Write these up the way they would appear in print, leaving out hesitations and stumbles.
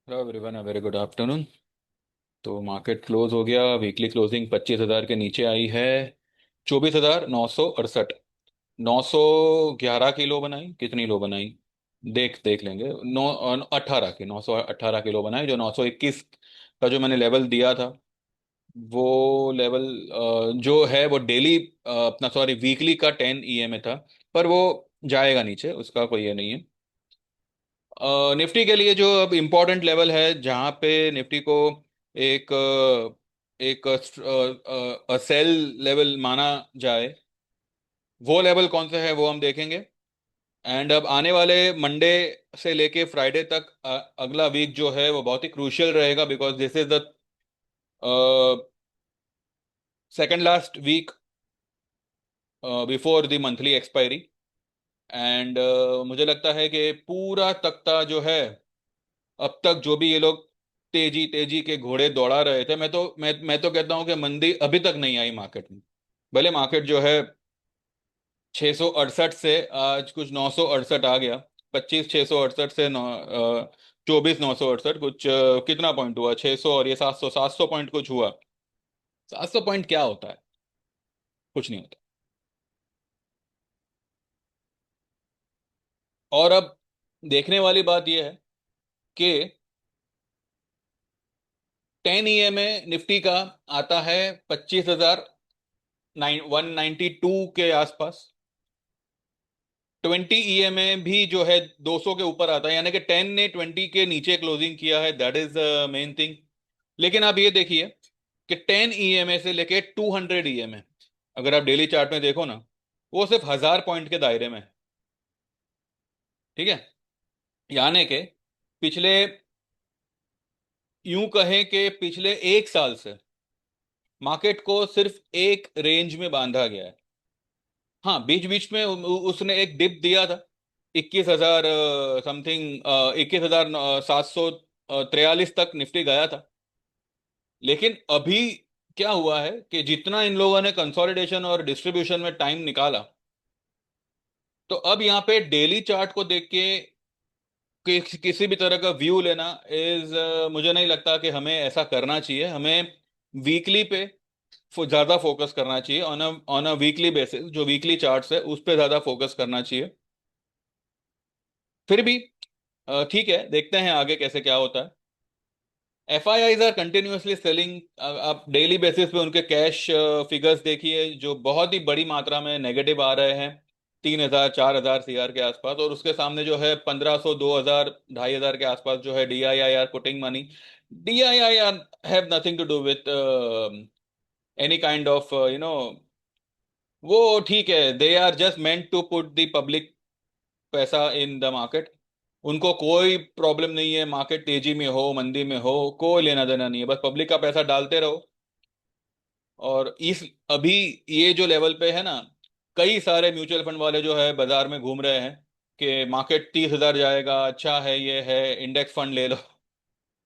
Hello everyone, very good afternoon. तो market close हो गया। वीकली क्लोजिंग 25,000 के नीचे आई है। 24,968। 911 की लो बनाई, कितनी लो बनाई? देख देख लेंगे। 918 की 918 की लो बनाई। जो 921 का जो मैंने लेवल दिया था, वो लेवल जो है वो डेली, अपना सॉरी वीकली का 10 EMA था। पर वो जाएगा नीचे, उसका कोई ये नहीं है। निफ्टी के लिए जो अब इम्पोर्टेंट लेवल है, जहां पे निफ्टी को एक एक सेल लेवल माना जाए, वो लेवल कौन सा है वो हम देखेंगे। एंड अब आने वाले मंडे से लेके फ्राइडे तक, अगला वीक जो है वो बहुत ही क्रूशियल रहेगा, because this is the second last week before the monthly expiry. And मुझे लगता है कि पूरा तख्ता जो है, अब तक जो भी ये लोग तेजी तेजी के घोड़े दौड़ा रहे थे, मैं तो कहता हूं कि मंदी अभी तक नहीं आई मार्केट में। भले मार्केट जो है 668 से आज कुछ 968 आ गया। 25,668 से 24,968, कुछ कितना पॉइंट हुआ? 600, और ये 700, 700 पॉइंट कुछ हुआ। 700 पॉइंट क्या होता है? कुछ नहीं होता। और अब देखने वाली बात यह है कि 10 EMA निफ्टी का आता है 25,192 के आसपास। 20 EMA भी जो है 200 के ऊपर आता है, यानी कि 10 ने 20 के नीचे क्लोजिंग किया है। That is the main thing. लेकिन आप ये देखिए कि 10 EMA से लेके 200 EMA, अगर आप डेली चार्ट में देखो ना, वो सिर्फ 1,000 पॉइंट के दायरे में है। ठीक है। यानी कि पिछले, यूं कहें कि पिछले एक साल से मार्केट को सिर्फ एक रेंज में बांधा गया है। हाँ, बीच बीच में उसने एक डिप दिया था। 21,000 समथिंग, 21,743 तक निफ्टी गया था। लेकिन अभी क्या हुआ है कि जितना इन लोगों ने कंसोलिडेशन और डिस्ट्रीब्यूशन में टाइम निकाला, तो अब यहाँ पे डेली चार्ट को देख के किसी भी तरह का व्यू लेना इज, मुझे नहीं लगता कि हमें ऐसा करना चाहिए। हमें वीकली पे ज्यादा फोकस करना चाहिए। ऑन अ वीकली बेसिस जो वीकली चार्ट्स है उस पे ज्यादा फोकस करना चाहिए। फिर भी ठीक है, देखते हैं आगे कैसे क्या होता है। FIIs are continuously selling. आप डेली बेसिस पे उनके कैश फिगर्स देखिए, जो बहुत ही बड़ी मात्रा में नेगेटिव आ रहे हैं। 3,000 4,000 CR के आसपास, और उसके सामने जो है 1,500 2,000 2,500 के आसपास जो है DII are putting money. DII are have nothing to do with any kind of वो ठीक है, they are just meant to put the public पैसा इन द मार्केट। उनको कोई प्रॉब्लम नहीं है, मार्केट तेजी में हो मंदी में हो, कोई लेना देना नहीं है, बस पब्लिक का पैसा डालते रहो। और इस अभी ये जो लेवल पे है ना, कई सारे म्यूचुअल फंड वाले जो है बाजार में घूम रहे हैं कि मार्केट 30,000 जाएगा, अच्छा है, ये है, इंडेक्स फंड ले लो।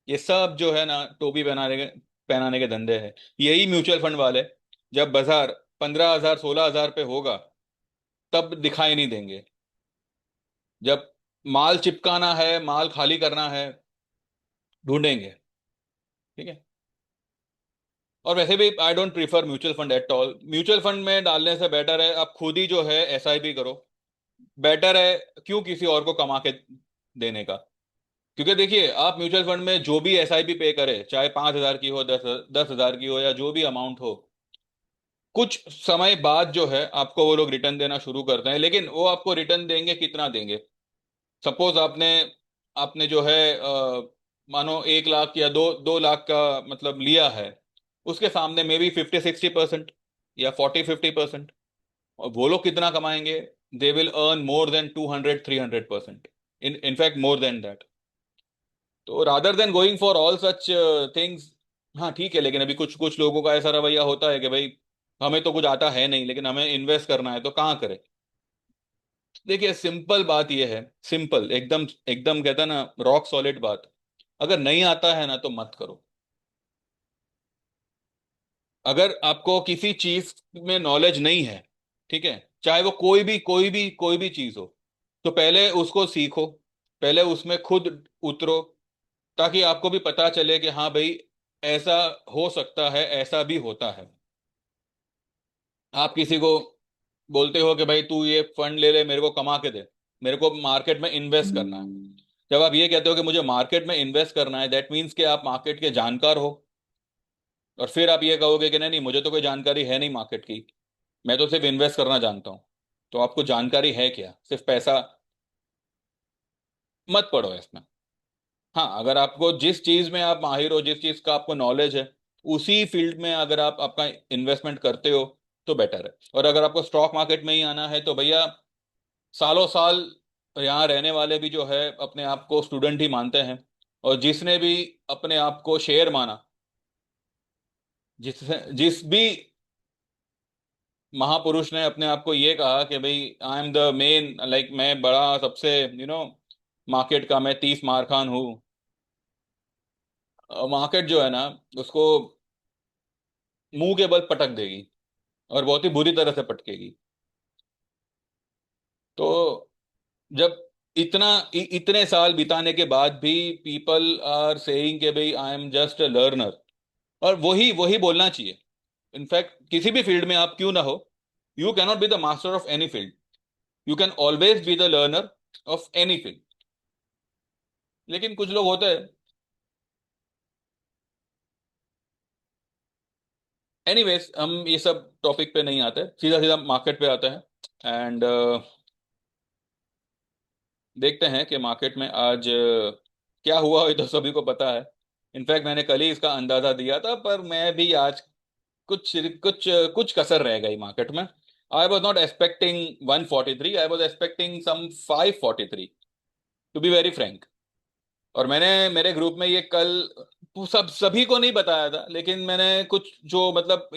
ये सब जो है ना टोपी पहनाने के धंधे हैं। यही म्यूचुअल फंड वाले जब बाजार 15,000 16,000 पे होगा, तब दिखाई नहीं देंगे। जब माल चिपकाना है, माल खाली करना है, ढूंढेंगे। ठीक है। और वैसे भी I don't prefer mutual fund at all. Mutual fund में डालने से बेटर है आप खुद ही जो है SIP करो। बेटर है, क्यों किसी और को कमा के देने का? क्योंकि देखिए, आप म्यूचुअल फंड में जो भी SIP पे करे, चाहे 5,000 की हो, 10,000 की हो, या जो भी अमाउंट हो, कुछ समय बाद जो है आपको वो लोग रिटर्न देना शुरू करते हैं। लेकिन वो आपको रिटर्न देंगे, कितना देंगे? सपोज आपने आपने जो है मानो 1 लाख या 2 2 लाख का मतलब लिया है, उसके सामने मे बी 50 60% या 40 50%। और वो लोग कितना कमाएंगे? They will earn more than 200 300%, in fact more than that. तो rather than going for all such things. हाँ ठीक है, लेकिन अभी कुछ कुछ लोगों का ऐसा रवैया होता है कि भाई हमें तो कुछ आता है नहीं, लेकिन हमें इन्वेस्ट करना है, तो कहाँ करें? देखिए, सिंपल बात यह है, सिंपल एकदम एकदम, कहता है ना, रॉक सॉलिड बात। अगर नहीं आता है ना तो मत करो। अगर आपको किसी चीज में नॉलेज नहीं है, ठीक है, चाहे वो कोई भी चीज हो, तो पहले उसको सीखो, पहले उसमें खुद उतरो, ताकि आपको भी पता चले कि हाँ भाई, ऐसा हो सकता है, ऐसा भी होता है। आप किसी को बोलते हो कि भाई तू ये फंड ले ले, मेरे को कमा के दे, मेरे को मार्केट में इन्वेस्ट करना है। जब आप ये कहते हो कि मुझे मार्केट में इन्वेस्ट करना है, दैट मीन्स कि आप मार्केट के जानकार हो। और फिर आप ये कहोगे कि नहीं नहीं, मुझे तो कोई जानकारी है नहीं मार्केट की, मैं तो सिर्फ इन्वेस्ट करना जानता हूँ। तो आपको जानकारी है क्या? सिर्फ पैसा? मत पड़ो इसमें। हाँ, अगर आपको जिस चीज में आप माहिर हो, जिस चीज का आपको नॉलेज है, उसी फील्ड में अगर आप आपका इन्वेस्टमेंट करते हो तो बेटर है। और अगर आपको स्टॉक मार्केट में ही आना है तो भैया, सालों साल यहाँ रहने वाले भी जो है अपने आप को स्टूडेंट ही मानते हैं। और जिसने भी अपने आप को शेर माना, जिस भी महापुरुष ने अपने आप को ये कहा कि भाई I am the main, like मैं बड़ा सबसे मार्केट का मैं तीस मार खान हूँ, मार्केट जो है ना उसको मुंह के बल पटक देगी, और बहुत ही बुरी तरह से पटकेगी। तो जब इतने साल बिताने के बाद भी पीपल आर सेइंग कि भाई I am just a learner, और वही वही बोलना चाहिए। इनफैक्ट किसी भी फील्ड में आप क्यों ना हो, you cannot be the master of any field, you can always be the learner of any field. लेकिन कुछ लोग होते हैं। एनीवेज, हम ये सब टॉपिक पे नहीं आते, सीधा सीधा मार्केट पे आते हैं। एंड देखते हैं कि मार्केट में आज क्या हुआ, ये तो सभी को पता है। इनफैक्ट मैंने कल ही इसका अंदाजा दिया था, पर मैं भी आज कुछ कुछ कुछ कसर रह गई मार्केट में। I was not expecting 143, I was expecting some 543, to be very frank. और मैंने मेरे ग्रुप में ये कल सभी को नहीं बताया था, लेकिन मैंने कुछ जो मतलब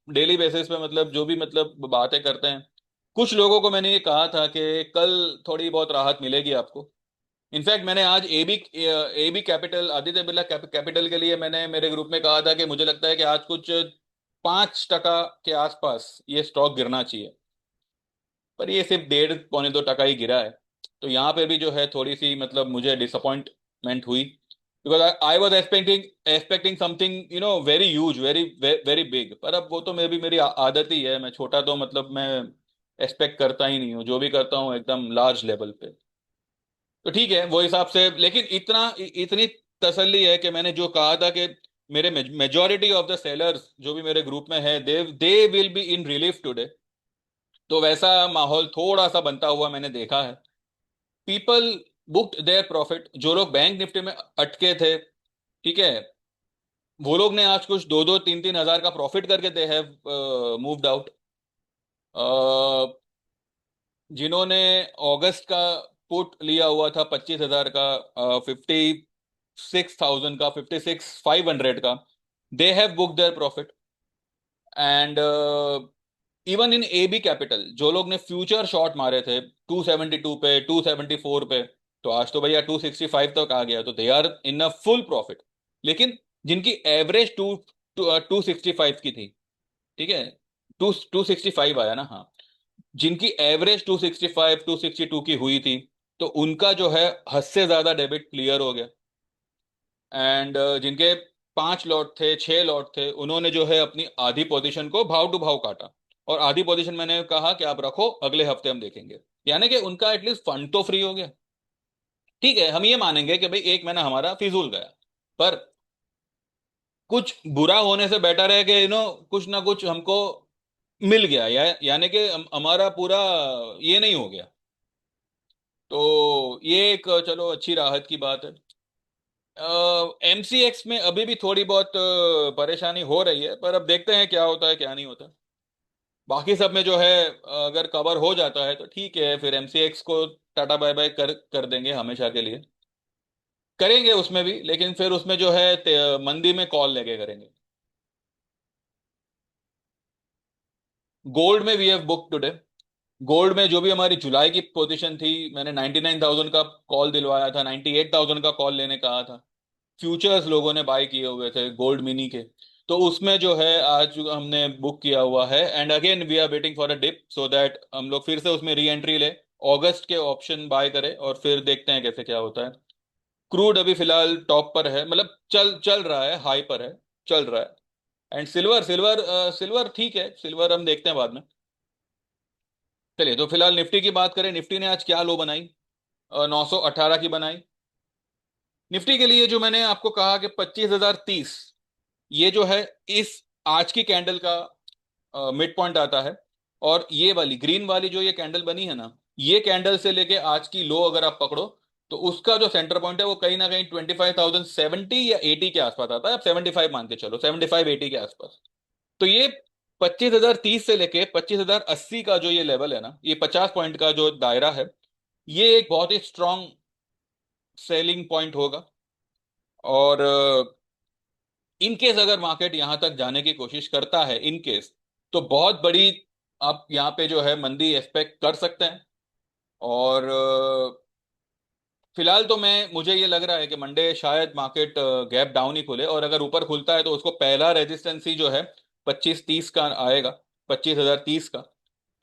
डेली बेसिस पे, मतलब जो भी मतलब बातें करते हैं, कुछ लोगों को मैंने ये कहा था कि कल थोड़ी बहुत राहत मिलेगी आपको। इनफैक्ट मैंने आज AB capital, Aditya Birla capital के लिए मैंने मेरे ग्रुप में कहा था कि मुझे लगता है कि आज कुछ 5% के आसपास ये स्टॉक गिरना चाहिए। पर ये सिर्फ 1.5 पौने 2% ही गिरा है। तो यहाँ पे भी जो है थोड़ी सी मतलब मुझे डिसअपॉइंटमेंट हुई, because I was expecting expecting something very huge, very very big. पर अब वो तो मे भी मेरी आदत ही है, मैं छोटा तो मतलब मैं एक्सपेक्ट करता ही नहीं हूँ, जो भी करता हूँ एकदम लार्ज लेवल पे। तो ठीक है वो हिसाब से, लेकिन इतनी तसल्ली है कि मैंने जो कहा था कि मेरे मेजोरिटी ऑफ द सेलर्स जो भी मेरे ग्रुप में है, they will be in relief today. तो वैसा माहौल थोड़ा सा बनता हुआ मैंने देखा है। पीपल बुक्ड देयर प्रॉफिट, जो लोग बैंक निफ्टी में अटके थे, ठीक है, वो लोग ने आज कुछ 2-2 3-3 हजार का प्रॉफिट करके दे हैव मूव्ड आउट। जिन्होंने अगस्त का पुट लिया हुआ था 25,000 का, 56,000 का, 56,500 का, they have book their profit. And even in A B capital, जो लोग ने फ्यूचर शॉर्ट मारे थे 272 पे, 274 पे, तो आज तो भैया 265 तक आ गया, तो they are in a full profit. लेकिन जिनकी एवरेज 265 की थी, ठीक है, 265 आया ना, हाँ, जिनकी एवरेज 265 262 की हुई थी, तो उनका जो है हद से ज्यादा डेबिट क्लियर हो गया। एंड जिनके 5 लॉट थे, 6 लॉट थे, उन्होंने जो है अपनी आधी पोजीशन को भाव टू भाव काटा। और आधी पोजीशन मैंने कहा कि आप रखो, अगले हफ्ते हम देखेंगे। यानी कि उनका एटलीस्ट फंड तो फ्री हो गया। ठीक है, हम ये मानेंगे कि भाई एक महीना हमारा फिजूल गया, पर कुछ बुरा होने से बेटर है कि कुछ ना कुछ हमको मिल गया, यानी कि हमारा पूरा ये नहीं हो गया। तो ये एक चलो अच्छी राहत की बात है। एमसीएक्स में अभी भी थोड़ी बहुत परेशानी हो रही है, पर अब देखते हैं क्या होता है क्या नहीं होता। बाकी सब में जो है अगर कवर हो जाता है तो ठीक है, फिर एमसीएक्स को टाटा बाय बाय कर कर देंगे हमेशा के लिए। करेंगे उसमें भी, लेकिन फिर उसमें जो है मंदी में कॉल लेके करेंगे। गोल्ड में we have book today. Gold में जो भी हमारी जुलाई की पोजीशन थी, मैंने 99,000 का कॉल दिलवाया था, 98,000 का कॉल लेने कहा था। फ्यूचर्स लोगों ने बाय किए हुए थे गोल्ड मिनी के। तो उसमें जो है आज हमने बुक किया हुआ है, and again we are waiting for a dip so that हम लोग फिर से उसमें री एंट्री ले, अगस्त के ऑप्शन बाय करें, और फिर देखते हैं कैसे क्या होता है। क्रूड अभी फिलहाल टॉप पर है, मतलब चल चल रहा है, हाई पर है, चल रहा है। एंड सिल्वर, सिल्वर ठीक है, सिल्वर हम देखते हैं बाद में। चलिए, तो फिलहाल निफ्टी की बात करें। निफ्टी ने आज क्या लो बनाई? 918 की बनाई। निफ्टी के लिए जो मैंने आपको कहा कि 25,030, ये जो है इस आज की कैंडल का मिड पॉइंट आता है। और ये वाली ग्रीन वाली जो ये कैंडल बनी है ना, ये कैंडल से लेके आज की लो अगर आप पकड़ो, तो उसका जो सेंटर पॉइंट है वो कहीं ना कहीं 25,070 या 80 के आसपास आता है। आप 75 मान के चलो, 75-80 के आसपास। तो ये 25,030 से लेके 25,080 का जो ये लेवल है ना, ये 50 पॉइंट का जो दायरा है, ये एक बहुत ही स्ट्रांग सेलिंग पॉइंट होगा। और इनकेस अगर मार्केट यहां तक जाने की कोशिश करता है, इनकेस, तो बहुत बड़ी आप यहाँ पे जो है मंदी एक्सपेक्ट कर सकते हैं। और फिलहाल तो मुझे ये लग रहा है कि मंडे शायद मार्केट गैप डाउन ही खुले, और अगर ऊपर खुलता है तो उसको पहला रेजिस्टेंस ही जो है 2530 का आएगा, 25,030 का।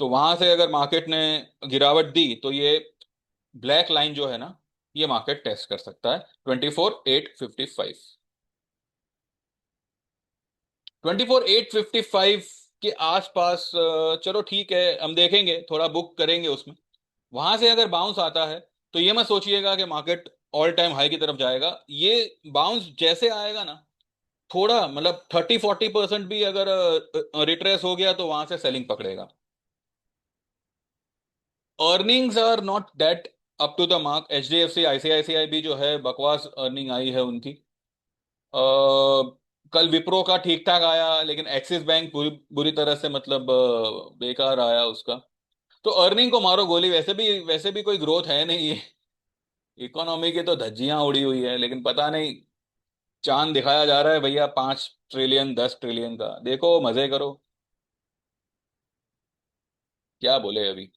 तो वहां से अगर मार्केट ने गिरावट दी तो ये ब्लैक लाइन जो है ना, ये मार्केट टेस्ट कर सकता है 24,855। 24,855 के आसपास चलो ठीक है, हम देखेंगे, थोड़ा बुक करेंगे उसमें। वहां से अगर बाउंस आता है तो ये मत सोचिएगा कि मार्केट ऑल टाइम हाई की तरफ जाएगा। ये बाउंस जैसे आएगा ना, थोड़ा मतलब 30-40% भी अगर रिट्रेस हो गया तो वहां से सेलिंग पकड़ेगा। Earnings are not that up to the mark. HDFC ICICI भी जो है बकवास अर्निंग आई है उनकी। कल विप्रो का ठीक ठाक आया, लेकिन एक्सिस बैंक बुरी बुरी तरह से, मतलब बेकार आया उसका। तो अर्निंग को मारो गोली, वैसे भी कोई ग्रोथ है नहीं है। इकोनॉमी की तो धज्जियां उड़ी हुई है, लेकिन पता नहीं, चांद दिखाया जा रहा है भैया, 5 ट्रिलियन 10 ट्रिलियन का, देखो मजे करो। क्या बोले अभी।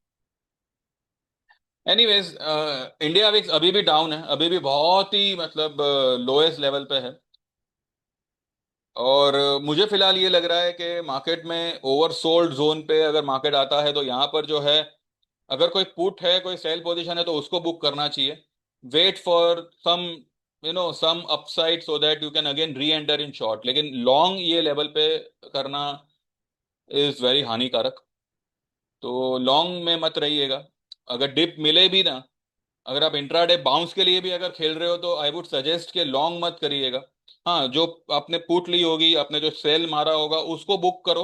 एनीवेज, इंडिया विक्स अभी भी डाउन है, अभी भी बहुत ही मतलब लोएस्ट लेवल पे है। और मुझे फिलहाल ये लग रहा है कि मार्केट में ओवरसोल्ड जोन पे अगर मार्केट आता है तो यहाँ पर जो है, अगर कोई पुट है, कोई सेल पोजीशन है, तो उसको बुक करना चाहिए। Wait for some, some upside so that you can again re enter in short. लेकिन लॉन्ग ये लेवल पे करना इज वेरी हानिकारक। तो लॉन्ग में मत रहिएगा। अगर डिप मिले भी ना, अगर आप इंट्राडे बाउंस के लिए भी अगर खेल रहे हो, तो आई वुड सजेस्ट कि लॉन्ग मत करिएगा। हाँ, जो आपने पुट ली होगी, आपने जो सेल मारा होगा, उसको बुक करो।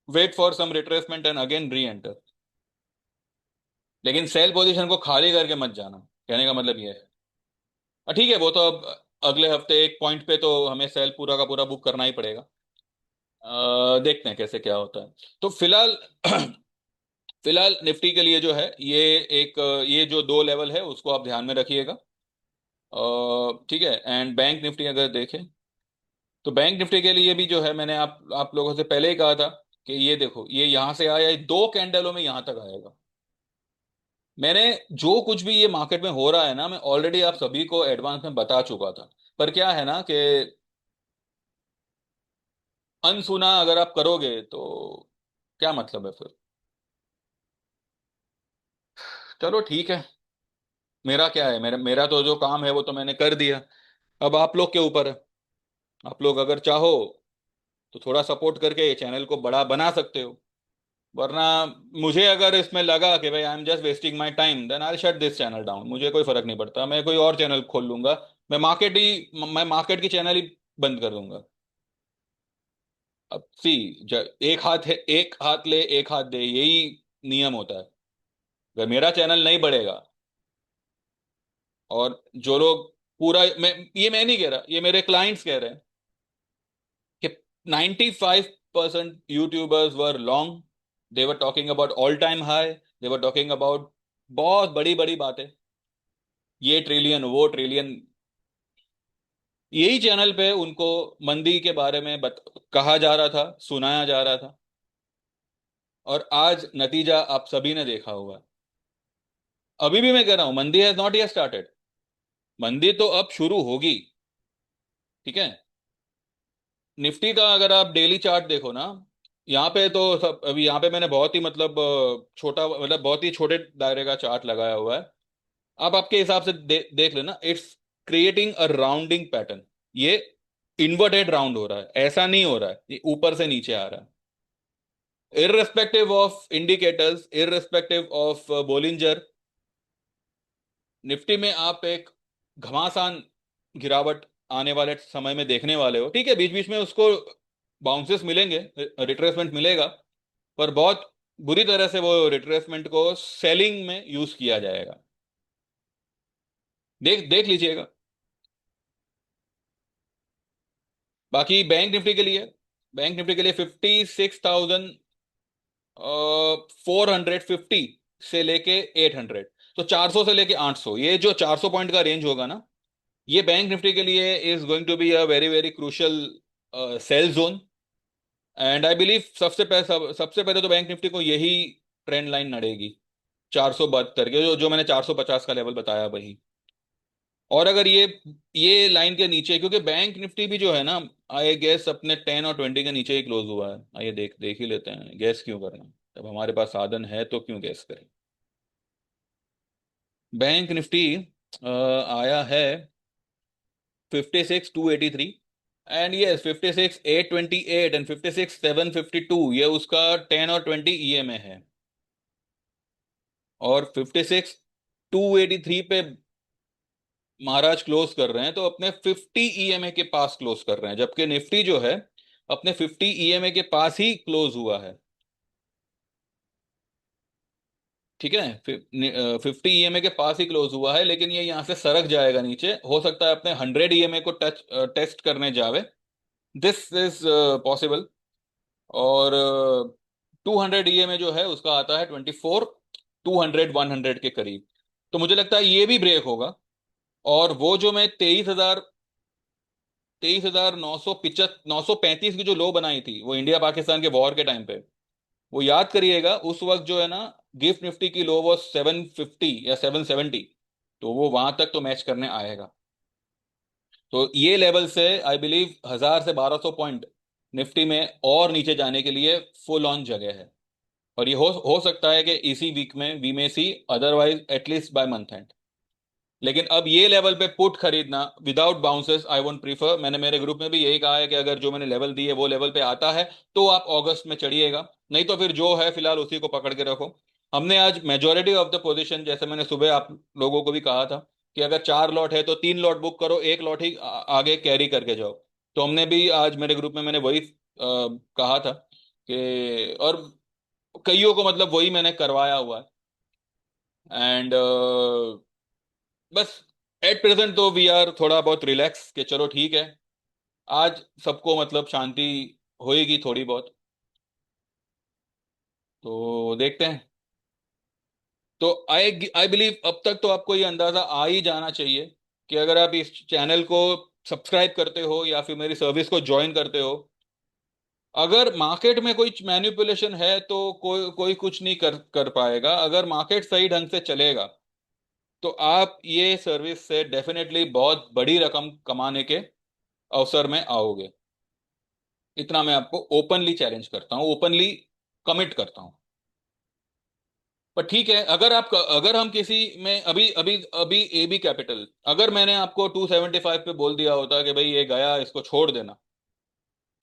Wait for some retracement and again re enter. लेकिन सेल पोजीशन को खाली करके मत जाना, कहने का मतलब ये है। ठीक है, वो तो अब अगले हफ्ते एक पॉइंट पे तो हमें सेल पूरा का पूरा बुक करना ही पड़ेगा। देखते हैं कैसे क्या होता है। तो फिलहाल फिलहाल निफ्टी के लिए जो है ये एक ये जो दो लेवल है उसको आप ध्यान में रखिएगा। ठीक है। एंड बैंक निफ्टी अगर देखें, तो बैंक निफ्टी के लिए भी जो है, मैंने आप लोगों से पहले ही कहा था कि ये देखो, ये यहां से आया, ये 2 कैंडलों में यहां तक आएगा। मैंने जो कुछ भी ये मार्केट में हो रहा है ना, मैं ऑलरेडी आप सभी को एडवांस में बता चुका था। पर क्या है ना कि अनसुना अगर आप करोगे तो क्या मतलब है फिर। चलो ठीक है, मेरा क्या है, मेरा मेरा तो जो काम है वो तो मैंने कर दिया। अब आप लोग के ऊपर है। आप लोग अगर चाहो तो थोड़ा सपोर्ट करके ये चैनल को बड़ा बना सकते हो। वरना मुझे अगर इसमें लगा कि भाई I am just wasting my time, then I shut this channel down. मुझे कोई फर्क नहीं पड़ता, मैं कोई और चैनल खोल लूंगा। मैं मार्केट की चैनल ही बंद कर दूंगा। अब सी, एक हाथ है, एक हाथ ले एक हाथ दे, यही नियम होता है। अगर मेरा चैनल नहीं बढ़ेगा, और जो लोग पूरा, मैं नहीं कह रहा, ये मेरे क्लाइंट्स कह रहे हैं कि 95% YouTubers were long. They were talking about all time high, they were talking about बहुत बड़ी बड़ी बातें, ये ट्रिलियन वो ट्रिलियन। यही चैनल पे उनको मंदी के बारे में कहा जा रहा था, सुनाया जा रहा था। और आज नतीजा आप सभी ने देखा होगा। अभी भी मैं कह रहा हूं, मंदी हैज नॉट yet स्टार्टेड। मंदी तो अब शुरू होगी। ठीक है। निफ्टी का अगर आप डेली चार्ट देखो ना, यहाँ पे तो सब, अभी यहाँ पे मैंने बहुत ही मतलब छोटा, मतलब बहुत ही छोटे दायरे का चार्ट लगाया हुआ है। आप आपके हिसाब से देख लेना, it's creating a rounding pattern. ये इन्वर्टेड राउंड हो रहा है, ऐसा नहीं हो रहा है, ये ऊपर से नीचे आ रहा है। Irrespective of indicators, irrespective of Bollinger, Nifty में आप एक घमासान गिरावट आने वाले समय में देखने वाले हो। ठीक है, बीच बीच में उसको बाउंसेस मिलेंगे, रिट्रेसमेंट मिलेगा, पर बहुत बुरी तरह से वो रिट्रेसमेंट को सेलिंग में यूज किया जाएगा। देख देख लीजिएगा। बाकी बैंक निफ्टी के लिए 56,450 से लेके 800, तो 400 से लेके 800, ये जो 400 पॉइंट का रेंज होगा ना, ये बैंक निफ्टी के लिए is going to be a very very crucial sell zone. And I believe सबसे पहले तो बैंक निफ्टी को यही ट्रेंड लाइन नड़ेगी, 472 के, जो जो मैंने 450 का लेवल बताया वही। और अगर ये लाइन के नीचे, क्योंकि बैंक निफ्टी भी जो है ना, आई गेस अपने 10 और 20 के नीचे ही क्लोज हुआ है। आइए देख देख ही लेते हैं, गैस क्यों करना, जब हमारे पास साधन है तो क्यों गैस करें। बैंक निफ्टी आया है 56,283, एंड यस 56,828 एंड 56,752, ये उसका 10 और 20 ईएमए है। और 56,283 पे महाराज क्लोज कर रहे हैं, तो अपने 50 ईएमए के पास क्लोज कर रहे हैं, जबकि निफ्टी जो है अपने 50 ईएमए के पास ही क्लोज हुआ है। ठीक है, 50 ईएमए के पास ही क्लोज हुआ है, लेकिन ये यहाँ से सरक जाएगा नीचे, हो सकता है अपने 100 ईएमए को टेस्ट करने जावे। This is possible. और 200 ईएमए जो है उसका आता है 24, 200 100 के करीब। तो मुझे लगता है ये भी ब्रेक होगा। और वो जो मैं 23,935 की जो लो बनाई थी, वो इंडिया पाकिस्तान के वॉर के टाइम पे, वो याद करिएगा, उस वक्त जो है ना, गिफ्ट निफ्टी की लो वो 750 या 770, तो वो वहां तक तो मैच करने आएगा। तो ये लेवल से आई बिलीव 1,000 से 1,200 पॉइंट निफ्टी में और नीचे जाने के लिए फुल ऑन जगह है। और ये हो सकता है कि इसी वीक में वी में सी, otherwise at least by month end. लेकिन अब ये लेवल पे पुट खरीदना without bounces I won't prefer. मैंने मेरे ग्रुप में भी यही कहा है कि अगर जो मैंने लेवल दी है वो लेवल पे आता है तो आप अगस्त में चढ़िएगा, नहीं तो फिर जो है फिलहाल उसी को पकड़ के रखो। हमने आज मेजोरिटी ऑफ द पोजीशन, जैसे मैंने सुबह आप लोगों को भी कहा था कि अगर 4 लॉट है तो 3 लॉट बुक करो, एक लॉट ही आगे कैरी करके जाओ। तो हमने भी आज मेरे ग्रुप में मैंने वही कहा था कि, और कईयों को मतलब वही मैंने करवाया हुआ है। एंड बस एट प्रेजेंट तो वी आर थोड़ा बहुत रिलैक्स कि चलो ठीक है, आज सबको मतलब शांति होएगी थोड़ी बहुत, तो देखते हैं। तो आई आई बिलीव अब तक तो आपको ये अंदाजा आ ही जाना चाहिए कि अगर आप इस चैनल को सब्सक्राइब करते हो या फिर मेरी सर्विस को ज्वाइन करते हो, अगर मार्केट में कोई मैनिपुलेशन है तो कोई कोई कुछ नहीं कर कर पाएगा। अगर मार्केट सही ढंग से चलेगा तो आप ये सर्विस से डेफिनेटली बहुत बड़ी रकम कमाने के अवसर में आओगे। इतना मैं आपको ओपनली चैलेंज करता हूँ, ओपनली कमिट करता हूँ। पर ठीक है, अगर हम किसी में अभी अभी अभी ए बी कैपिटल, अगर मैंने आपको 275 पे बोल दिया होता कि भाई ये गया, इसको छोड़ देना,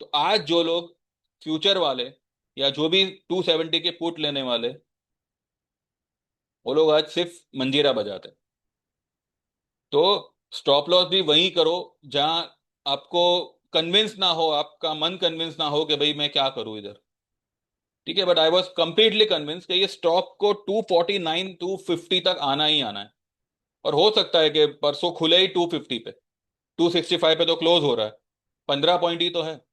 तो आज जो लोग फ्यूचर वाले या जो भी 270 के पुट लेने वाले, वो लोग आज सिर्फ मंजीरा बजाते। तो स्टॉप लॉस भी वहीं करो जहां आपको कन्विंस ना हो, आपका मन कन्विंस ना हो कि भाई मैं क्या करूं इधर। ठीक है, but I was completely convince कि ये स्टॉक को 249 250 तक आना ही आना है। और हो सकता है कि परसों खुले ही 250 पे, 265 पे तो क्लोज हो रहा है, 15 पॉइंट ही तो है,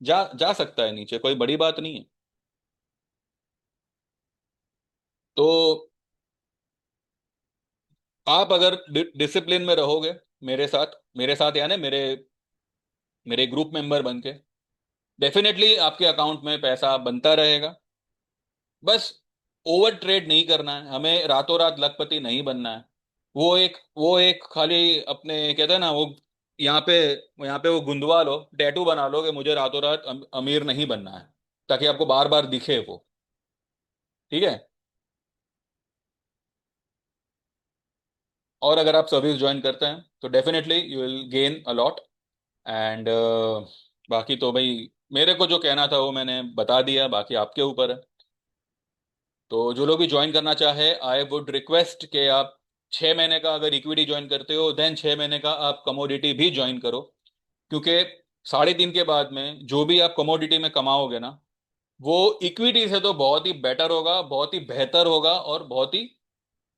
जा जा सकता है नीचे, कोई बड़ी बात नहीं है। तो आप अगर डिसिप्लिन में रहोगे मेरे साथ यानी मेरे मेरे ग्रुप मेंबर बन के, डेफिनेटली आपके अकाउंट में पैसा बनता रहेगा। बस ओवर ट्रेड नहीं करना है हमें, रातों रात लखपति नहीं बनना है। वो एक खाली अपने कहते हैं ना वो, यहाँ पे यहाँ पे वो गुंदवा लो, टैटू बना लो कि मुझे रातों रात अमीर नहीं बनना है, ताकि आपको बार बार दिखे वो। ठीक है। और अगर आप सर्विस ज्वाइन करते हैं तो definitely you will gain a lot. And बाकी तो भाई मेरे को जो कहना था वो मैंने बता दिया, बाकी आपके ऊपर है। तो जो लोग भी ज्वाइन करना चाहे, आई वुड रिक्वेस्ट कि आप 6 महीने का अगर इक्विटी ज्वाइन करते हो देन 6 महीने का आप कमोडिटी भी ज्वाइन करो। क्योंकि 3.5 के बाद में जो भी आप कमोडिटी में कमाओगे ना, वो इक्विटी से तो बहुत ही बेटर होगा, बहुत ही बेहतर होगा और बहुत ही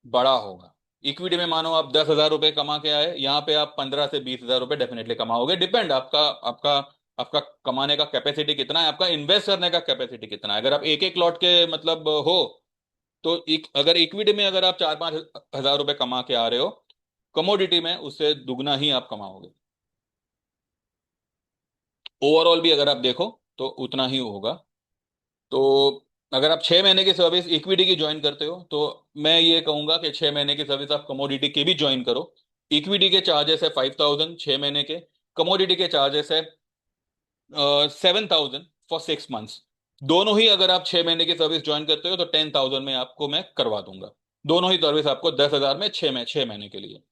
बड़ा होगा। इक्विटी में मानो आप 10,000 रुपये कमा के आए, यहाँ पे आप 15 से 20 हजार रुपये डेफिनेटली कमाओगे। डिपेंड आपका आपका आपका कमाने का कैपेसिटी कितना है, आपका इन्वेस्ट करने का कैपेसिटी कितना है। अगर आप एक एक लॉट के मतलब हो, तो अगर इक्विटी में अगर आप 4-5 हजार रुपये कमा के आ रहे हो, कमोडिटी में उससे दुगना ही आप कमाओगे। ओवरऑल भी अगर आप देखो तो उतना ही होगा। तो अगर आप 6 महीने की सर्विस इक्विटी की ज्वाइन करते हो तो मैं ये कहूंगा कि 6 महीने की सर्विस आप कमोडिटी की भी ज्वाइन करो। इक्विटी के चार्जेस है 5,000 6 महीने के, कमोडिटी के चार्जेस है 7,000 फॉर 6 मंथ्स। दोनों ही अगर आप 6 महीने की सर्विस ज्वाइन करते हो तो 10,000 में आपको मैं करवा दूंगा। दोनों ही सर्विस आपको 10,000 में 6 महीने के लिए।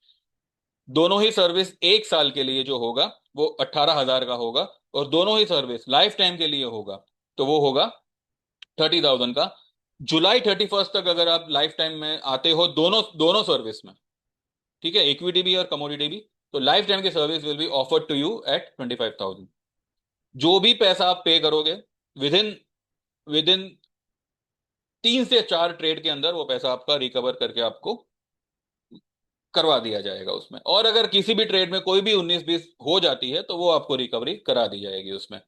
दोनों ही सर्विस 1 साल के लिए जो होगा वो 18,000 का होगा। और दोनों ही सर्विस लाइफ टाइम के लिए होगा तो वो होगा 30,000 का। जुलाई 31 तक अगर आप लाइफ टाइम में आते हो दोनों दोनों सर्विस में, ठीक है, इक्विटी भी और कमोडिटी भी, तो लाइफ टाइम की service will be offered to you at 25,000। जो भी पैसा आप पे करोगे विद इन विद इन 3 से 4 ट्रेड के अंदर वो पैसा आपका रिकवर करके आपको करवा दिया जाएगा उसमें। और अगर किसी भी ट्रेड में कोई भी 19-20 हो जाती है तो वो आपको रिकवरी करा दी जाएगी उसमें।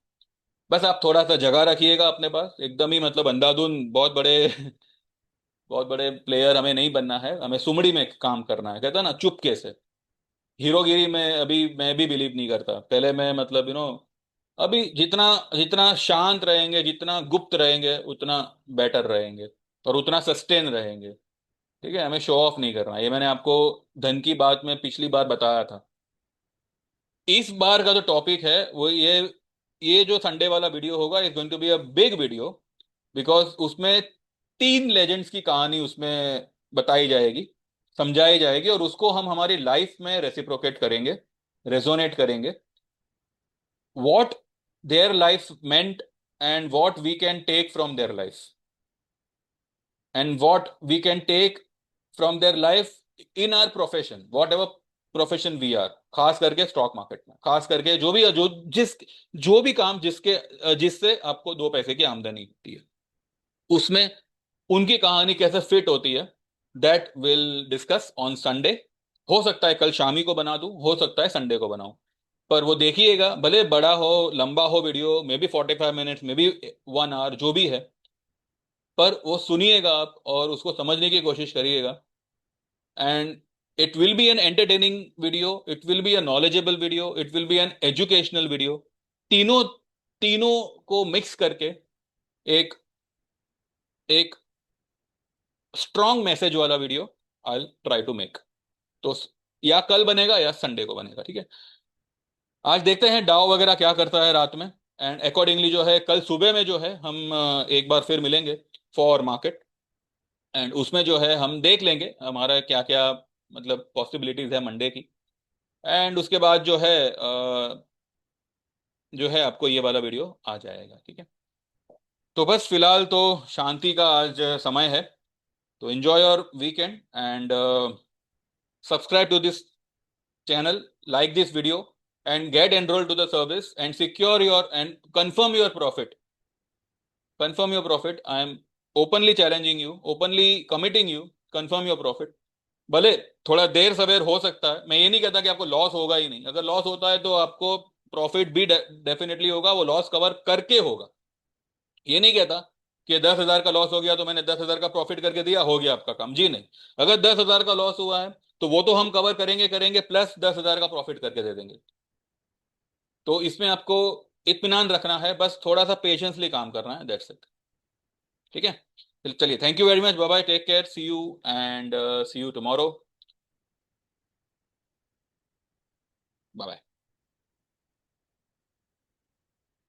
बस आप थोड़ा सा जगह रखिएगा अपने पास, एकदम ही मतलब अंधाधुन बहुत बड़े बहुत बड़े प्लेयर हमें नहीं बनना है, हमें सुमड़ी में काम करना है, कहता है ना, चुपके से। हीरोगिरी में अभी मैं भी बिलीव नहीं करता, पहले मैं मतलब अभी जितना जितना शांत रहेंगे, जितना गुप्त रहेंगे उतना बेटर रहेंगे और उतना सस्टेन रहेंगे। ठीक है, हमें शो ऑफ नहीं करना, ये मैंने आपको धन की बात में पिछली बार बताया था। इस बार का जो टॉपिक है वो ये जो संडे वाला वीडियो होगा is going to be a big video. Because उसमें 3 लेजेंड्स की कहानी उसमें बताई जाएगी, समझाई जाएगी, और उसको हम हमारी लाइफ में रेसिप्रोकेट करेंगे, रेजोनेट करेंगे। What their life meant and what we can take from their life and what we can take from their life in our profession, whatever profession we are. खास करके stock market में, खास करके जो भी काम जिससे आपको 2 पैसे की आमदनी होती है, उसमें उनकी कहानी कैसे फिट होती है, that will discuss on Sunday. हो सकता है कल शामी को बना दूं, हो सकता है संडे को बनाऊं, पर वो देखिएगा, भले बड़ा हो लंबा हो video, may be 45 minutes, may be 1 hour, जो भी है, पर वो सुनिएगा आप और उसको समझने की कोशिश करिएगा। And it will be an entertaining video, it will be a knowledgeable video, it will be an educational video. तीनों तीनों को मिक्स करके एक एक स्ट्रॉन्ग मैसेज वाला video I try to make. तो या कल बनेगा या संडे को बनेगा, ठीक है। आज देखते हैं डाउ वगैरह क्या करता है रात में, एंड अकॉर्डिंगली जो है कल सुबह में जो है हम एक बार फिर मिलेंगे फॉर मार्केट। एंड उसमें जो है हम देख लेंगे हमारा क्या क्या मतलब पॉसिबिलिटीज है मंडे की। एंड उसके बाद जो है आपको ये वाला वीडियो आ जाएगा, ठीक है। तो बस फिलहाल तो शांति का आज समय है। तो enjoy your weekend and subscribe to this channel, like this video, and get enrolled to the service and secure your and confirm your profit. Confirm your profit. I am openly challenging you, openly committing you. Confirm your profit. भले थोड़ा देर सवेर हो सकता है, मैं ये नहीं कहता कि आपको लॉस होगा ही नहीं, अगर लॉस होता है तो आपको प्रॉफिट भी डेफिनेटली होगा, वो लॉस कवर करके होगा। ये नहीं कहता कि 10,000 का लॉस हो गया तो मैंने 10,000 का प्रॉफिट करके दिया, हो गया आपका काम, जी नहीं। अगर 10,000 का लॉस हुआ है तो वो तो हम कवर करेंगे करेंगे प्लस 10,000 का प्रॉफिट करके दे देंगे। तो इसमें आपको इत्मीनान रखना है, बस थोड़ा सा पेशेंसली काम करना है, दैट्स इट। ठीक है, चलिए, thank you very much, bye bye, take care, see you and see you tomorrow. Bye bye.